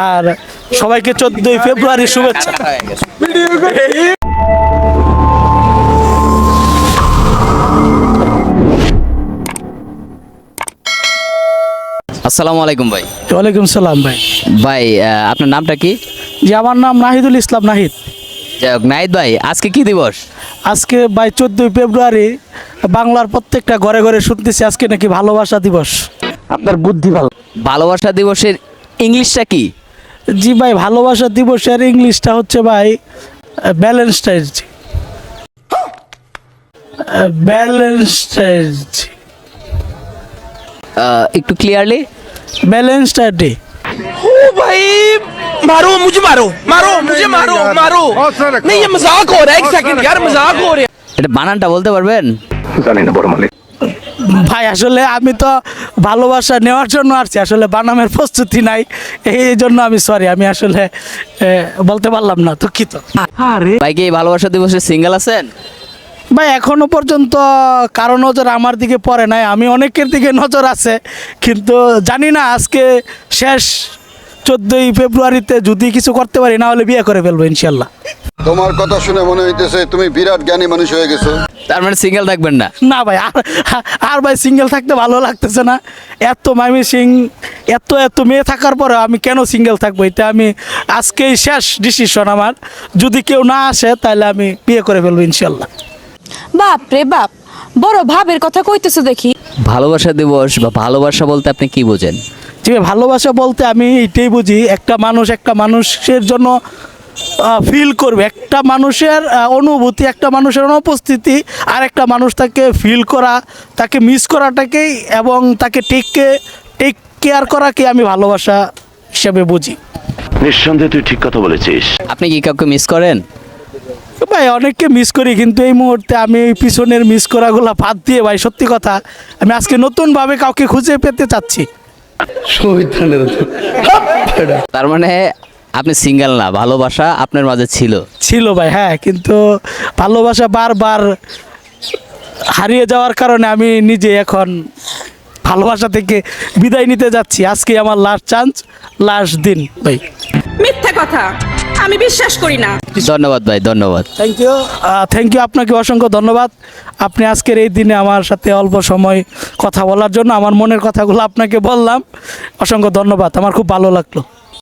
আর সবাইকে 14ই ফেব্রুয়ারি শুভেচ্ছা। আসসালামু আলাইকুম ভাই। ওয়ালাইকুম সালাম ভাই। ভাই আপনার নামটা কি? জি আমার নাম নাহিদুল ইসলাম নাহিদ। যাই হোক, নাহিদ ভাই আজকে কি দিবস? আজকে ভাই 14ই ফেব্রুয়ারি বাংলার প্রত্যেকটা ঘরে ঘরে শুনতেছি আজকে নাকি ভালোবাসা দিবস। আপনার বুদ্ধি ভালো। ভালোবাসা দিবসের ইংলিশটা কি? জি ভাই ভালোবাসা দিবসের ইংলিশটা হচ্ছে ভাই ভ্যালেন্টাইন্স ডে। Valentine's Day. একটু ক্লিয়ারলি। Valentine's Day. ओ भाई मारो मुझे मारो मारो मुझे मारो मारो नहीं ये मजाक हो रहा है एक सेकंड यार मजाक हो रहा है এটা বানানটা বলতে পারবেন? ভাই আসলে আমি তো ভালোবাসা নেওয়ার জন্য আসছি, আসলে বানামের প্রস্তুতি নাই, এই জন্য আমি সরি, আমি আসলে বলতে পারলাম না, দুঃখিত। ভাই কি এই ভালোবাসা দিবসে সিঙ্গেল আছেন? ভাই এখনো পর্যন্ত কারো নজর আমার দিকে পড়ে নাই, আমি অনেকের দিকে নজর আছে, কিন্তু জানি না আজকে শেষ 14ই ফেব্রুয়ারিতে যদি কিছু করতে পারি, না হলে বিয়ে করে ফেলবো ইনশাল্লাহ। তোমার কথা শুনে মনে হইতেছে তুমি বিরাট জ্ঞানী মানুষ হয়ে গেছো। তার মানে সিঙ্গেল থাকবেন না? না ভাই আর ভাই সিঙ্গেল থাকতে ভালো লাগতেছে না, এত মামি সিং এত মেয়ে থাকার পরে আমি কেন সিঙ্গেল থাকবো, এটা আমি আজকেই শেষ ডিসিশন আমার, যদি কেউ না আসে তাহলে আমি বিয়ে করে ফেলবো ইনশাল্লাহ। বাপ রে বাপ, বড় ভাবের কথা কইতেছো দেখি। ভালোবাসা দিবস বা ভালোবাসা বলতে আপনি কি বোঝেন? ঠিক আছে, ভালোবাসা বলতে আমি এইটাই বুঝি, একটা মানুষের জন্য ফিল করবে, একটা মানুষের অনুভূতি, একটা মানুষের অনুপস্থিতি, আর একটা মানুষ তাকে ফিল করা, তাকে মিস করাটাকেই এবং তাকে টেক কেয়ার করাকে আমি ভালোবাসা হিসেবে বুঝি। নিঃসন্দেহে তুই ঠিক কথা বলেছিস। আপনি কি কাউকে মিস করেন? ভাই অনেককে মিস করি, কিন্তু এই মুহূর্তে আমি এই পিছনের মিস করাগুলো বাদ দিয়ে ভাই সত্যি কথা আমি আজকে নতুনভাবে কাউকে খুঁজে পেতে চাচ্ছি। তার মানে আপনি সিঙ্গেল না, ভালোবাসা আপনার মাঝে ছিল ভাই, হ্যাঁ, কিন্তু ভালোবাসা বারবার হারিয়ে যাওয়ার কারণে আমি নিজে এখন ভালোবাসা থেকে বিদায় নিতে যাচ্ছি। আজকে আমার লাস্ট চান্স, লাস্ট দিন ভাই। মিথ্যা কথা আমি বিশ্বাস করি না। ধন্যবাদ ভাই, ধন্যবাদ। থ্যাংক ইউ আপনাকে অসংখ্য ধন্যবাদ। আপনি আজকের এই দিনে আমার সাথে অল্প সময় কথা বলার জন্য আমার মনের কথাগুলো আপনাকে বললাম, অসংখ্য ধন্যবাদ, আমার খুব ভালো লাগলো।